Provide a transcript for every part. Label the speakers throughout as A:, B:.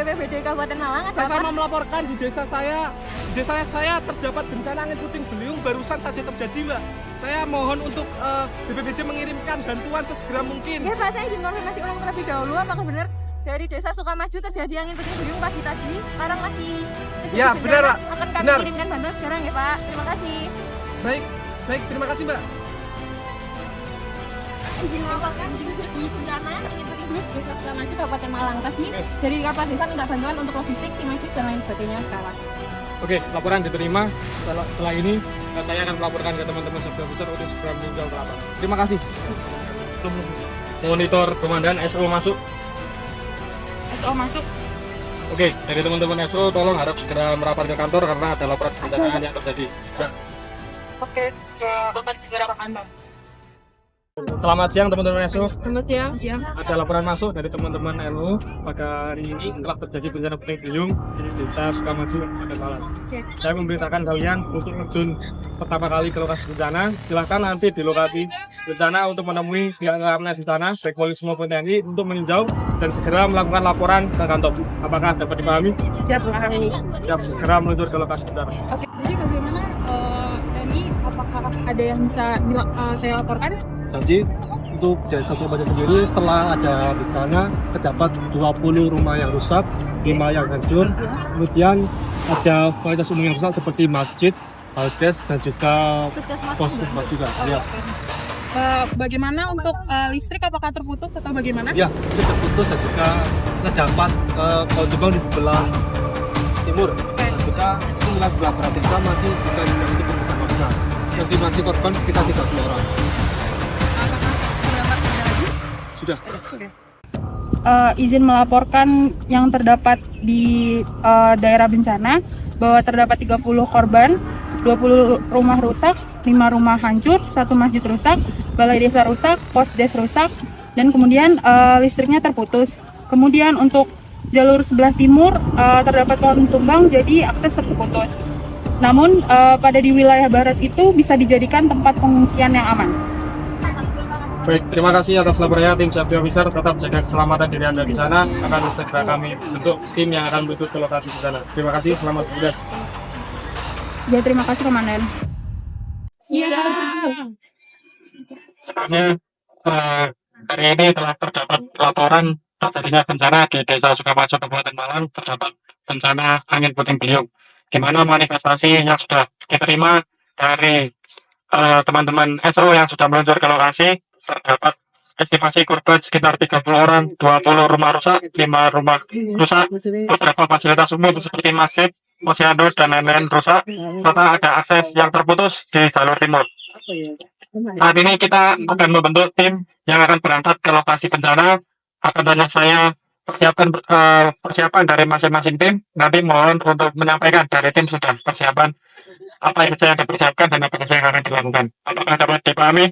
A: BPBD Kabupaten Malang, ada
B: Saya
A: apa?
B: mau melaporkan di desa saya terdapat bencana angin puting beliung barusan saja terjadi, Mbak. Saya mohon untuk BPBD mengirimkan bantuan sesegera mungkin.
A: Ya Pak, saya izin konfirmasi ulang terlebih dahulu, apakah benar dari desa Sukamaju terjadi angin puting beliung pagi tadi? Sekarang masih terjadi
B: Ya,
A: bencana.
B: benar, Pak.
A: Akan kami
B: Benar.
A: kirimkan bantuan sekarang ya Pak. Terima kasih.
B: Baik, terima kasih, Mbak.
A: Izin melaporkan di bencana angin puting beliung desa Sukamaju Kabupaten Malang. Tadi dari kapal desa minta bantuan untuk logistik, tim medis dan lain sebagainya sekarang.
C: Oke, laporan diterima. Setelah ini saya akan melaporkan ke teman-teman safety officer untuk segera meninjau ke lapangan. Terima kasih.
D: Monitor komandan SO masuk.
A: SO masuk.
D: Oke, dari teman-teman SO tolong harap segera merapat ke kantor karena ada laporan bencana yang terjadi. Ya.
A: Oke, Bapak segera ke kantor.
C: Selamat siang teman-teman SO.
A: Selamat siang.
C: Ada laporan masuk dari teman-teman LU pada hari ini telah terjadi bencana puting beliung di desa Sukamaju, Kabupaten Malang.
A: Oke.
C: Saya memerintahkan kalian untuk terjun pertama kali ke lokasi bencana. Silakan nanti di lokasi bencana untuk menemui pihak keamanan di sana, baik polisi maupun TNI, untuk meninjau dan segera melakukan laporan ke kantor. Apakah dapat dipahami?
A: Siap memahami.
C: Siap, segera meluncur ke lokasi bencana.
A: Oke, jadi bagaimana TNI, apakah ada yang bisa saya laporkan?
E: Jadi untuk desa Sukamaju sendiri setelah ada bencana terdapat 20 rumah yang rusak, 5 yang hancur, kemudian ada fasilitas umum yang rusak seperti masjid, haldes dan juga puskesmas juga. Ya,
A: Bagaimana untuk listrik, apakah terputus atau bagaimana?
E: ya itu terputus dan juga terdapat pohon tumbang di sebelah timur dan juga di sebelah barat desa masih bisa dibantu bersama warga. Estimasi korban sekitar 30 orang.
A: Apakah terdapat ada lagi?
E: Sudah.
A: Oke.
F: Izin melaporkan yang terdapat di daerah bencana bahwa terdapat 30 korban, 20 rumah rusak, 5 rumah hancur, 1 masjid rusak, balai desa rusak, pos des rusak, dan kemudian listriknya terputus. Kemudian untuk jalur sebelah timur terdapat pohon tumbang, jadi akses terputus. Namun pada di wilayah barat itu bisa dijadikan tempat pengungsian yang aman.
C: Baik, terima kasih atas laporannya tim safety officer. Tetap jaga keselamatan diri Anda di sana. Akan segera kami bentuk tim yang akan menuju ke lokasi di sana. Terima kasih, selamat bertugas.
F: Ya, terima kasih Komandan.
A: Iya.
D: Sebenarnya hari ini telah terdapat laporan terjadinya bencana di desa Sukamaju, Kabupaten Malang, terdapat bencana angin puting beliung, di mana manifestasi yang sudah diterima dari teman-teman SO yang sudah meluncur ke lokasi, terdapat estimasi korban sekitar 30 orang, 20 rumah rusak, 5 rumah rusak, beberapa fasilitas umum seperti masjid, posyandu, dan lain-lain rusak, serta ada akses yang terputus di jalur timur. Saat ini kita akan membentuk tim yang akan berangkat ke lokasi bencana. Akan banyak saya persiapan dari masing-masing tim. Nanti mohon untuk menyampaikan dari tim sudah persiapan apa saja yang dipersiapkan dan apa saja yang akan dilakukan. Apakah dapat dipahami?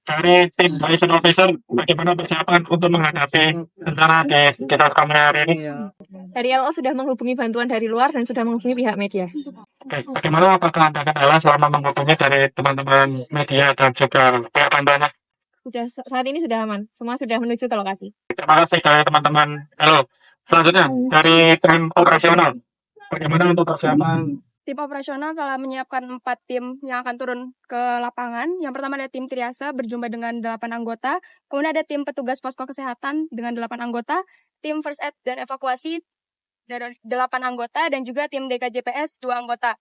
D: Dari tim liaison officer, bagaimana persiapan untuk menghadapi bencana di sekitar kami hari ini?
A: Dari LO sudah menghubungi bantuan dari luar dan sudah menghubungi pihak media.
D: Oke, bagaimana apakah Anda kendala selama menghubungi dari teman-teman media dan juga pihak bantuan?
A: Saat ini sudah aman, semua sudah menuju ke lokasi.
D: Terima kasih dari teman-teman. Halo. Selanjutnya dari tim operasional. Bagaimana untuk persiapan?
F: Tim operasional telah menyiapkan 4 tim yang akan turun ke lapangan. Yang pertama ada tim triase berjumlah dengan 8 anggota. Kemudian ada tim petugas posko kesehatan dengan 8 anggota. Tim first aid dan evakuasi dari 8 anggota. Dan juga tim DKJPS 2 anggota.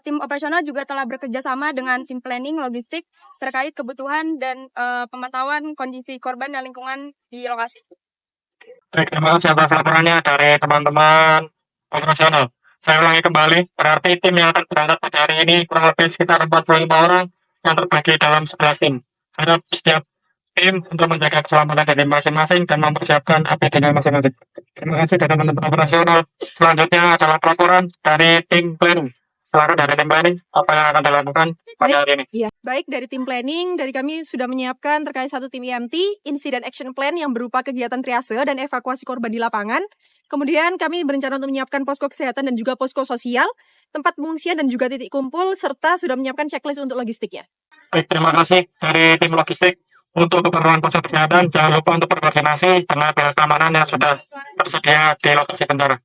F: Tim operasional juga telah bekerja sama dengan tim planning logistik terkait kebutuhan dan pemantauan kondisi korban dan lingkungan di lokasi.
D: Baik, terima kasih atas laporannya dari teman-teman operasional. Saya ulangi kembali, berarti tim yang akan berangkat pada hari ini kurang lebih sekitar 45 orang yang terbagi dalam 11 tim. Harap setiap tim untuk menjaga keselamatan dari masing-masing dan mempersiapkan APD-nya masing-masing. Terima kasih dari teman-teman operasional. Selanjutnya adalah pelaporan dari tim planning. Silakan dari tim planning, apa yang akan dilakukan pada hari ini?
G: Iya, baik dari tim planning, dari kami sudah menyiapkan terkait 1 tim IMT, Incident Action Plan yang berupa kegiatan triase dan evakuasi korban di lapangan. Kemudian kami berencana untuk menyiapkan posko kesehatan dan juga posko sosial, tempat pengungsian dan juga titik kumpul, serta sudah menyiapkan checklist untuk logistiknya.
D: Baik, terima kasih dari tim logistik. untuk keperluan posko kesehatan, jangan lupa untuk berkoordinasi dengan pihak keamanan yang sudah tersedia di lokasi bencana.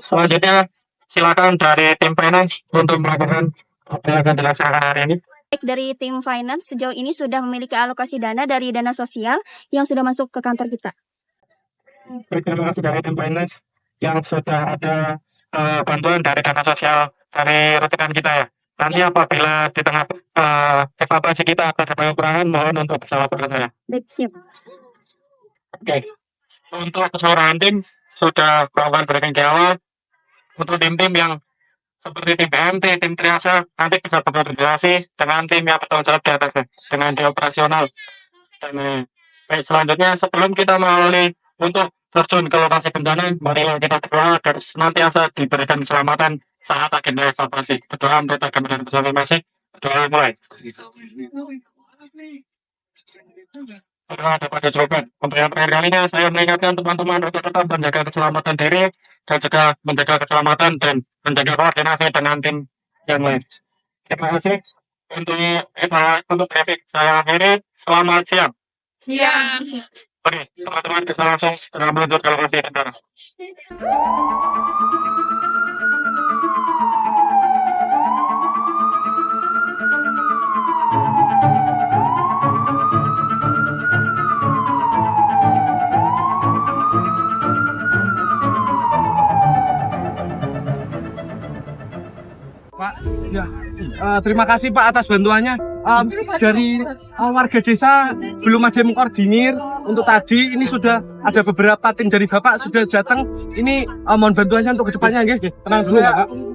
D: Selanjutnya, silakan dari tim finance untuk melakukan apa yang akan dilaksanakan hari ini.
H: Baik, dari tim finance sejauh ini sudah memiliki alokasi dana dari dana sosial yang sudah masuk ke kantor kita.
D: Baik, terima kasih dari tim finance yang sudah ada bantuan dari dana sosial dari rutinan kita ya. Nanti apabila di tengah evakuasi kita akan ada kekurangan, mohon untuk bisa laporkan saya.
H: Baik, siap.
D: Oke, untuk keseluruhan tim sudah melakukan briefing di awal. Untuk tim-tim yang seperti tim BMT, tim triase, nanti bisa berkoordinasi dengan tim yang bertanggung jawab di atasnya, dengan di operasional. Dan baik, selanjutnya sebelum kita melalui untuk terjun ke lokasi bencana, mari kita berdoa agar senantiasa diberikan keselamatan saat agenda evakuasi. Berdoa menurut agama dan masing-masing. Berdoa mulai. Berdoa dapat dicoba. Untuk yang terakhir kalinya, saya mengingatkan teman-teman untuk tetap menjaga keselamatan diri dan juga menjaga keselamatan dan menjaga koordinasi dengan tim yang lain. Terima kasih untuk traffic saya akhiri. Selamat siang. Oke, teman-teman kita langsung menuju ke lokasi bencana.
B: Pak, ya, terima kasih Pak atas bantuannya. Dari warga desa belum ada yang mengkoordinir untuk tadi. Ini sudah ada beberapa tim dari Bapak sudah datang. Ini mohon bantuannya untuk kedepannya, guys.
C: Tenang dulu,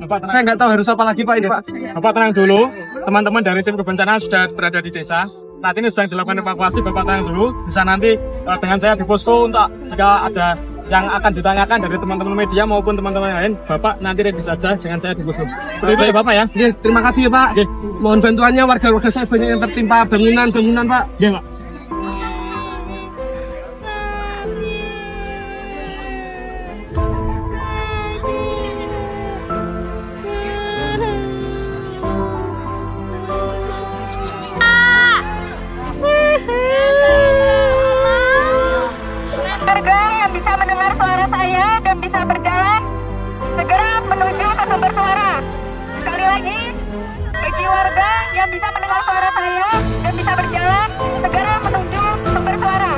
C: Bapak.
B: Saya nggak tahu harus apa lagi Pak ini Pak.
C: Bapak tenang dulu. Teman-teman dari tim kebencanaan sudah berada di desa. Saat ini sedang dilakukan evakuasi. Bapak tenang dulu. Bisa nanti dengan saya di posko untuk jika ada yang akan ditanyakan dari teman-teman media maupun teman-teman lain, Bapak nanti ready saja dengan saya di posko. Begitu ya Bapak ya.
B: Oke, terima kasih ya Pak.
C: Oke.
B: Mohon bantuannya warga-warga saya banyak yang tertimpa bangunan Pak.
C: Iya, Pak.
F: Warga yang bisa mendengar suara saya dan bisa berjalan, segera menuju ke sumber suara. Sekali lagi, bagi warga yang bisa mendengar suara saya dan bisa berjalan, segera menuju sumber suara.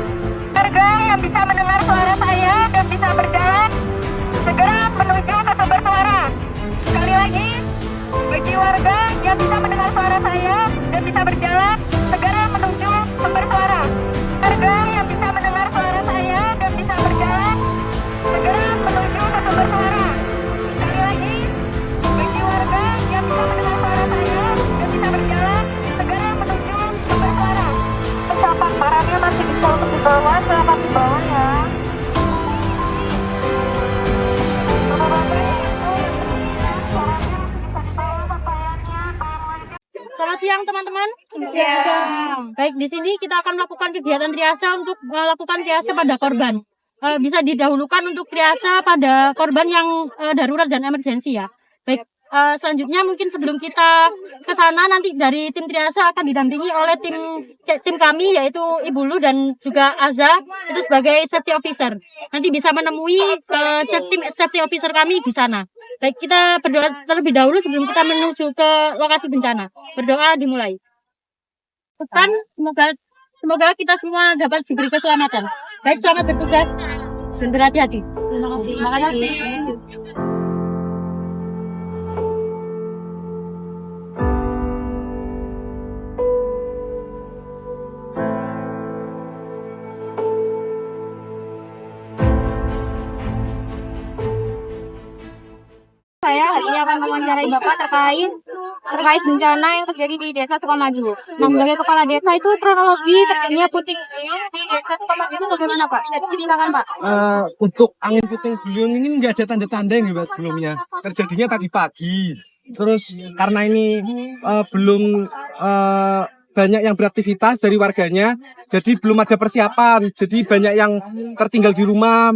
F: Warga yang bisa mendengar suara saya dan bisa berjalan, segera menuju ke sumber suara. Sekali lagi, bagi warga yang bisa mendengar suara saya dan bisa berjalan, segera menuju sumber suara. Warga yang bisa mendengar suara saya dan bisa berjalan, segera menuju ke sumber suara. Sekali lagi, bagi warga yang bisa mendengar suara saya dan bisa berjalan, segera menuju sumber suara. Ucapan barangnya masih bisa untuk dibawa, selamat dibawa ya. Selamat siang teman-teman. Baik, di sini kita akan melakukan kegiatan triase untuk melakukan triase pada korban. Bisa didahulukan untuk triase pada korban yang darurat dan emergensi ya. Baik, selanjutnya mungkin sebelum kita ke sana nanti dari tim triase akan didampingi oleh tim kami yaitu Ibu Lu dan juga Aza itu sebagai safety officer. Nanti bisa menemui tim safety officer kami di sana. Baik, kita berdoa terlebih dahulu sebelum kita menuju ke lokasi bencana. Berdoa dimulai. Tuhan, semoga kita semua dapat diberi keselamatan. Baik, selamat bertugas dan berhati-hati. Terima kasih. Terima kasih.
A: Saya hari ini akan mewawancarai Bapak terkait bencana yang terjadi di Desa Sukamaju. Nah, sebagai kepala desa itu kronologi terjadinya puting beliung di Desa Sukamaju itu bagaimana Pak? Jadi ceritakan Pak.
B: Untuk angin puting beliung ini nggak ada tanda-tanda yang Mbak sebelumnya. Terjadinya tadi pagi. Terus karena ini belum banyak yang beraktivitas dari warganya, jadi belum ada persiapan. Jadi banyak yang tertinggal di rumah,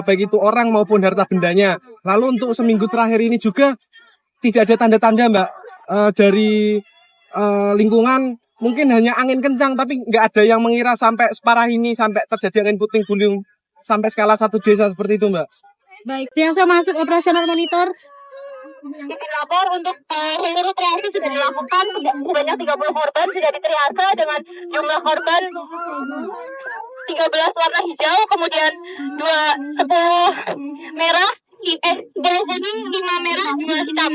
B: baik itu orang maupun harta bendanya. Lalu untuk seminggu terakhir ini juga tidak ada tanda-tanda Mbak dari lingkungan mungkin hanya angin kencang, tapi nggak ada yang mengira sampai separah ini, sampai terjadi angin puting beliung sampai skala 1 desa seperti itu, Mbak.
A: Baik, yang saya masuk operasional monitor. Lapor untuk seluruh triase sudah dilakukan, sebanyak 30 korban sudah ditriase dengan jumlah korban 13 warna hijau, kemudian 10 merah, 2 kuning, 5 merah, 2 hitam.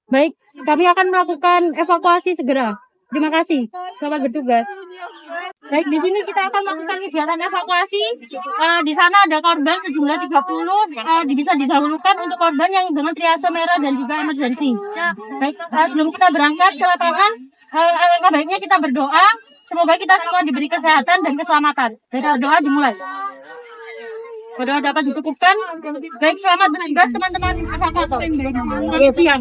A: Baik, kami akan melakukan evakuasi segera. Terima kasih, selamat bertugas. Baik, di sini kita akan melakukan kegiatan evakuasi. Di sana ada korban sejumlah 30. Bisa didahulukan untuk korban yang dengan triase merah dan juga emergency. Baik, sebelum kita berangkat ke lapangan, alangkah baiknya kita berdoa. Semoga kita semua diberi kesehatan dan keselamatan. Baik, doa dimulai. Berdoa dapat dicukupkan. Baik, selamat bertugas teman-teman evakuator. Oke, siap.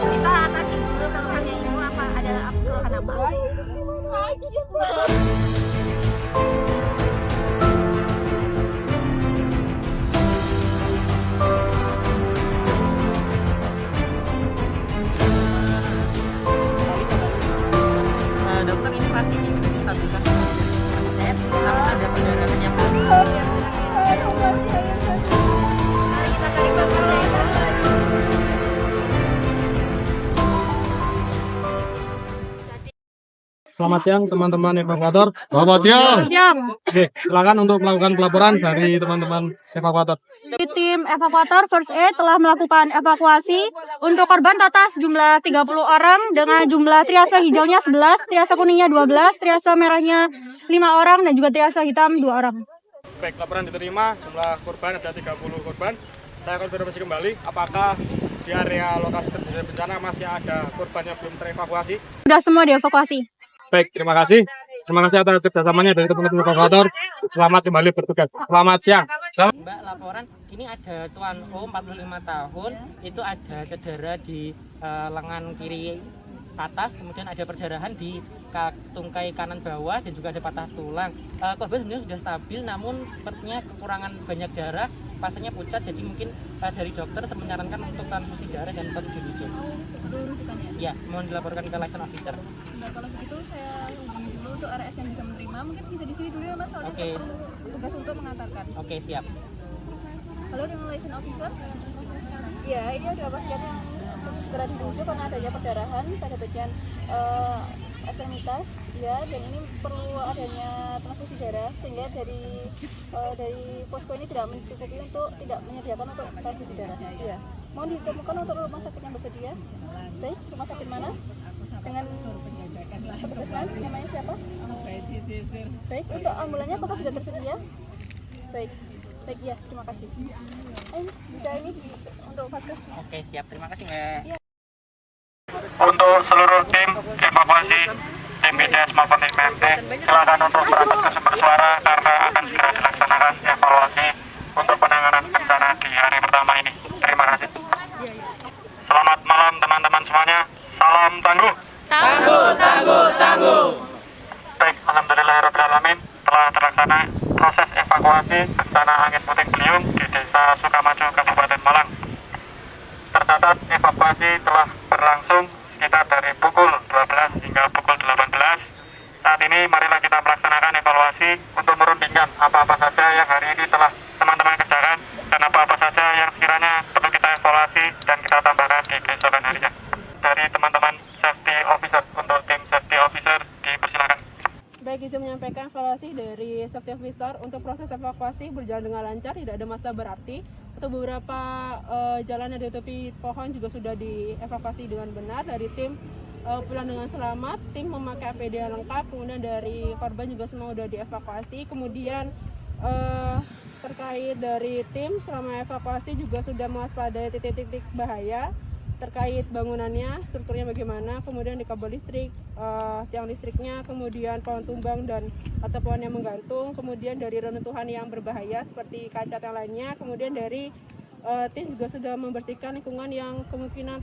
A: Kita atasi dulu keluhannya ibu, apa ada keluhan apa?
I: Dokter, ini pasiennya sudah distabilkan. Namun ada pendarahan yang belum.
A: Mari kita tarik nafasnya ya, Pak.
C: Selamat siang teman-teman evakuator.
E: Selamat siang.
G: Siap.
C: Oke, silakan untuk melakukan pelaporan dari teman-teman evakuator.
G: Tim evakuator First Aid telah melakukan evakuasi untuk korban total sejumlah 30 orang dengan jumlah triase hijaunya 11, triase kuningnya 12, triase merahnya 5 orang dan juga triase hitam 2 orang.
C: Baik, laporan diterima, jumlah korban ada 30 korban. Saya konfirmasi kembali, apakah di area lokasi terjadi bencana masih ada korban yang belum terevakuasi?
G: Sudah semua dievakuasi.
C: Baik, terima kasih. Terima kasih atas kerjasamanya dari teman-teman evakuator. Selamat kembali bertugas. Selamat siang.
I: Mbak, laporan ini ada Tuan O 45 tahun, itu ada cedera di lengan kiri atas, kemudian ada perdarahan di tungkai kanan bawah dan juga ada patah tulang. Korban sebenarnya sudah stabil, namun sepertinya kekurangan banyak darah, pasiennya pucat, jadi mungkin dari dokter menyarankan untuk transfusi darah dan perlu dirujuk. Ya, mohon dilaporkan ke license officer.
A: Nah, kalau begitu saya hubungi dulu untuk RS yang bisa menerima. Mungkin bisa di sini dulu ya, Mas, soalnya
I: Oke.
A: perlu tugas untuk mengantarkan.
I: Oke, siap.
A: Halo, dengan license officer. Ya, ini ada pasien yang perlu segera dirujuk karena adanya perdarahan pada bagian ekstremitas, ya, dan ini perlu adanya transfusi darah sehingga dari posko ini tidak mencukupi untuk tidak menyediakan untuk transfusi darah. Ya, mohon ditemukan untuk rumah sakit yang bersedia. Baik, rumah sakit mana? Dengan petugas lain, namanya siapa? Baik, untuk ambulannya apakah sudah tersedia? Baik, baik ya, terima kasih. Bisa ini untuk vaskes.
I: Oke, siap. Terima kasih, Mbak.
D: Untuk seluruh tim evakuasi, tim BDS maupun tim PMT, silakan untuk berangkat ke sumber suara karena akan segera dilaksanakan evaluasi untuk penanganan bencana di hari pertama ini. Terima kasih. Selamat malam teman-teman semuanya. Salam tangguh. Tangguh. Baik, alhamdulillahirrahmanirrahim telah terlaksana proses evakuasi bencana angin puting beliung di Desa Sukamaju, Kabupaten Malang. Tercatat evakuasi telah berlangsung sekitar dari pukul 12 hingga pukul 18. Saat ini marilah kita melaksanakan evaluasi untuk merundingkan apa-apa saja yang hari ini telah teman-teman kerjakan dan apa-apa saja yang sekiranya perlu kita evaluasi dan kita tambahkan di keesokan harinya. Dari teman-teman safety officer, untuk tim safety officer dipersilakan.
F: Baik, izin menyampaikan evaluasi dari safety officer untuk proses evakuasi berjalan dengan lancar, tidak ada masalah berarti. Untuk beberapa jalan yang ditutupi pohon juga sudah dievakuasi dengan benar. Dari tim pulang dengan selamat, tim memakai APD yang lengkap, kemudian dari korban juga semua sudah dievakuasi. Kemudian terkait dari tim selama evakuasi juga sudah mewaspadai titik-titik bahaya terkait bangunannya, strukturnya bagaimana, kemudian di kabel listrik, tiang listriknya, kemudian pohon tumbang dan atau pohon yang menggantung, kemudian dari reruntuhan yang berbahaya seperti kaca yang lainnya, kemudian dari tim juga sudah membersihkan lingkungan yang kemungkinan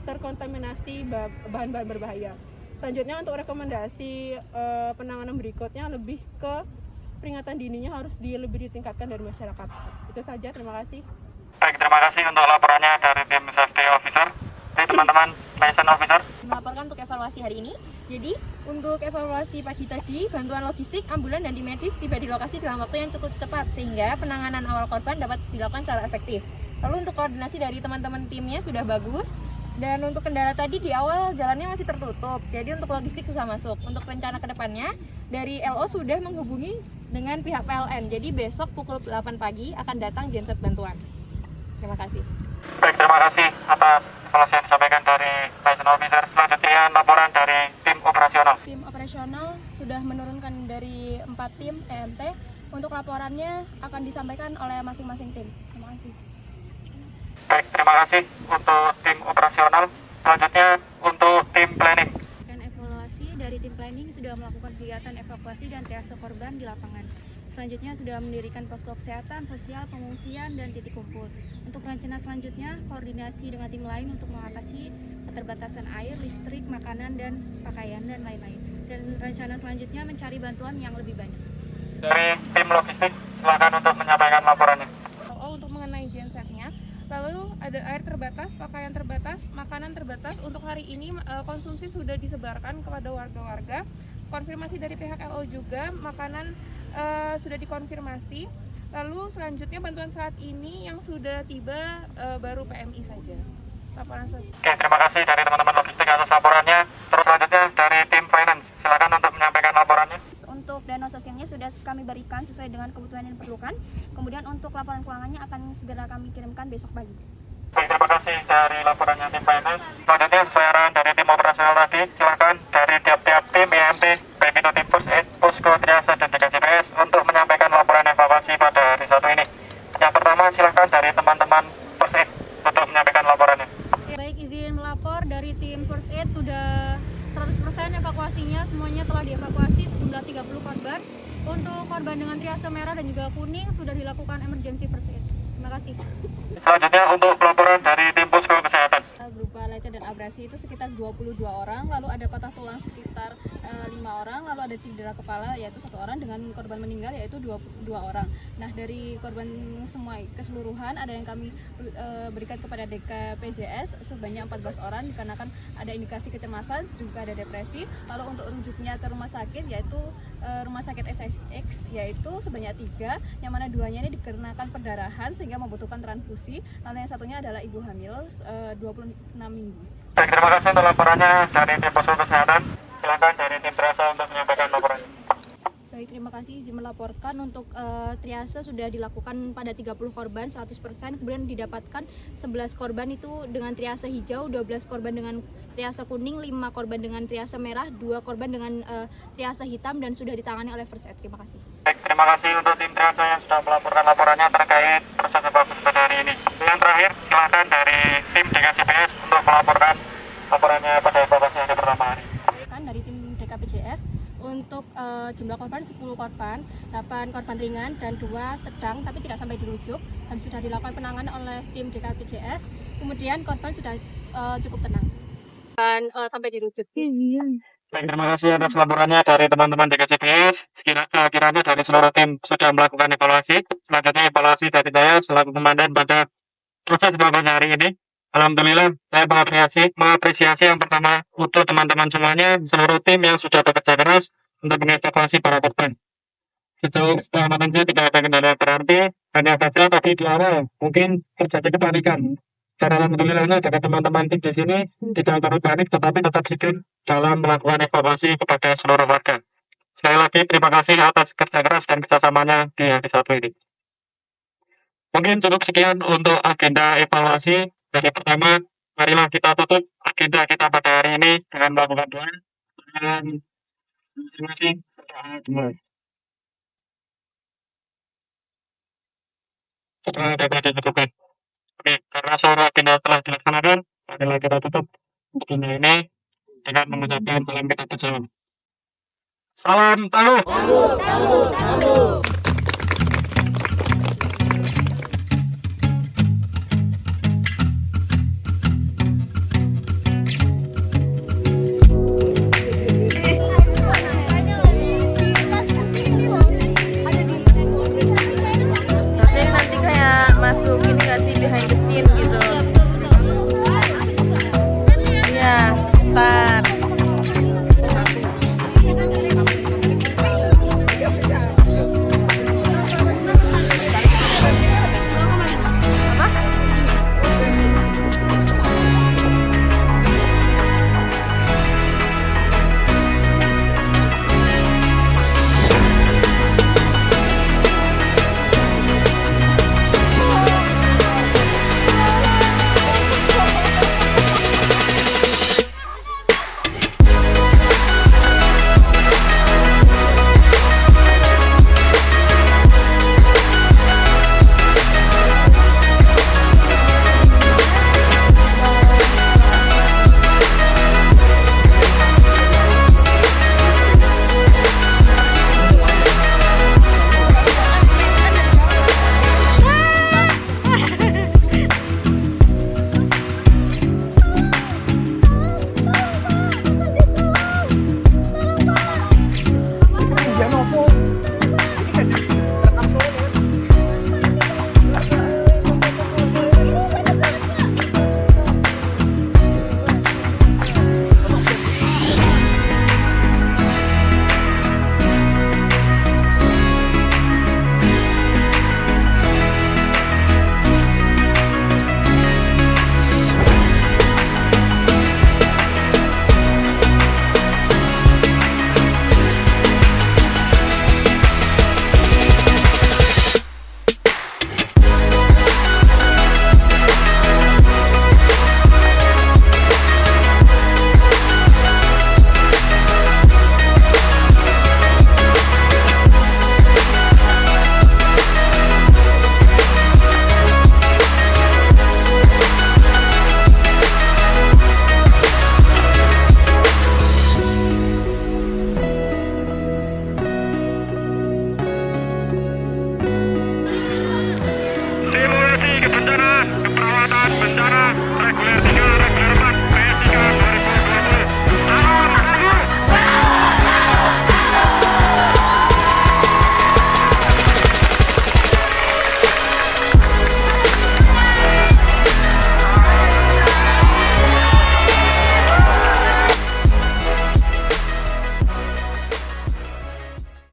F: terkontaminasi bahan-bahan berbahaya. Selanjutnya untuk rekomendasi penanganan berikutnya lebih ke peringatan dininya harus lebih ditingkatkan dari masyarakat. Itu saja, terima kasih.
D: Baik, terima kasih untuk laporannya dari tim safety officer. Jadi teman-teman liaison officer
H: Melaporkan untuk evaluasi hari ini. Jadi, untuk evaluasi pagi tadi, bantuan logistik, ambulan, dan tim medis tiba di lokasi dalam waktu yang cukup cepat, sehingga penanganan awal korban dapat dilakukan secara efektif. Lalu untuk koordinasi dari teman-teman timnya sudah bagus, dan untuk kendala tadi di awal jalannya masih tertutup, jadi untuk logistik susah masuk. Untuk rencana kedepannya, dari LO sudah menghubungi dengan pihak PLN, jadi besok pukul 8 pagi akan datang genset bantuan. Terima kasih.
D: Baik, terima kasih atas evaluasi yang disampaikan dari liaison officer. Selanjutnya laporan dari tim operasional.
H: Tim operasional sudah menurunkan dari 4 tim EMT. Untuk laporannya akan disampaikan oleh masing-masing tim. Terima kasih.
D: Baik, terima kasih untuk tim operasional. Selanjutnya untuk tim planning.
F: Dan evaluasi dari tim planning sudah melakukan kegiatan evakuasi dan triase korban di lapangan. Selanjutnya sudah mendirikan posko kesehatan, sosial, pengungsian, dan titik kumpul. Untuk rencana selanjutnya, koordinasi dengan tim lain untuk mengatasi keterbatasan air, listrik, makanan, dan pakaian, dan lain-lain. Dan rencana selanjutnya mencari bantuan yang lebih banyak.
D: Dari tim logistik, silakan untuk menyampaikan laporannya.
F: Untuk mengenai gensetnya, lalu ada air terbatas, pakaian terbatas, makanan terbatas. Untuk hari ini konsumsi sudah disebarkan kepada warga-warga. Konfirmasi dari pihak LO juga, makanan sudah dikonfirmasi. Lalu selanjutnya bantuan saat ini yang sudah tiba baru PMI saja. Laporan selesai.
D: Oke, terima kasih dari teman-teman logistik atas laporannya. Terus selanjutnya dari tim finance, silakan untuk menyampaikan laporannya.
H: Untuk dana sosialnya sudah kami berikan sesuai dengan kebutuhan yang diperlukan. Kemudian untuk laporan keuangannya akan segera kami kirimkan besok pagi.
D: Baik, terima kasih dari laporannya tim finance. Selanjutnya sesuai arahan dari tim operasional tadi, silakan dari tiap-tiap tim EMT, baik itu tim first aid, posko triase, dan DKCPS untuk menyampaikan laporan evakuasi pada hari Sabtu ini. Yang pertama silakan dari teman-teman first aid untuk menyampaikan laporannya.
H: Baik, izin melapor dari tim first aid sudah 100% evakuasinya, semuanya telah dievakuasi sejumlah 30 korban. Untuk korban dengan triase merah dan juga kuning sudah dilakukan emergency first aid. Terima kasih.
D: Selanjutnya untuk pelaporan dari tim posko kesehatan.
F: Berupa lecet dan abrasi itu sekitar 22 orang, lalu ada patah tulang sekitar 5 orang, lalu ada cedera kepala yaitu 1 orang, dengan korban meninggal yaitu 22 orang. Nah, dari korban semua keseluruhan ada yang kami berikan kepada DKPJS sebanyak 14 orang dikarenakan ada indikasi kecemasan, juga ada depresi. Lalu untuk rujuknya ke rumah sakit yaitu rumah sakit SSX yaitu sebanyak 3, yang mana 2-nya ini dikarenakan perdarahan sehingga membutuhkan transfusi, lalu yang satunya adalah ibu hamil 26 minggu.
D: Baik, terima kasih untuk laporannya dari tim posko kesehatan. Silakan dari tim triase untuk menyampaikan laporannya.
H: Baik, terima kasih. Izin melaporkan untuk triase sudah dilakukan pada 30 korban 100%, kemudian didapatkan 11 korban itu dengan triase hijau, 12 korban dengan triase kuning, 5 korban dengan triase merah, 2 korban dengan triase hitam, dan sudah ditangani oleh first aid. Terima kasih.
D: Baik, terima kasih untuk tim triase yang sudah melaporkan laporannya terkait proses evakuasi pada hari ini. Yang terakhir, silakan dari tim DKCPS untuk melaporkan laporannya pada evakuasi hari pertama hari.
H: Dari tim DKPJS untuk jumlah korban 10 korban, 8 korban ringan dan 2 sedang tapi tidak sampai dirujuk, dan sudah dilakukan penanganan oleh tim DKPJS. Kemudian korban sudah cukup tenang dan sampai dirujuk.
D: Baik, terima kasih atas laporannya dari teman-teman DKCPS. Kiranya dari seluruh tim sudah melakukan evaluasi. Selanjutnya evaluasi dari saya selaku komandan pada proses evakuasi hari ini. Alhamdulillah, saya mengapresiasi yang pertama untuk teman-teman semuanya, seluruh tim yang sudah bekerja keras untuk mengevakuasi para korban. Sejauh pengamatan saya tidak ada kendala berarti, hanya saja tadi di awal mungkin terjadi kepanikan. Dan alhamdulillahnya dari teman-teman tim di sini tidak terlalu panik, tetapi tetap sigap dalam melakukan evakuasi kepada seluruh warga. Sekali lagi terima kasih atas kerja keras dan kerjasamanya di hari Sabtu ini. Mungkin cukup sekian untuk agenda evaluasi. Dari pertama, marilah kita tutup agenda kita pada hari ini dengan melakukan doa dan masing-masing berdoa dimulai. Doa dapat dicukupkan. Oke, karena seluruh agenda telah dilaksanakan, marilah kita tutup agenda ini dengan mengucapkan salam kita bersama. Salam tangguh.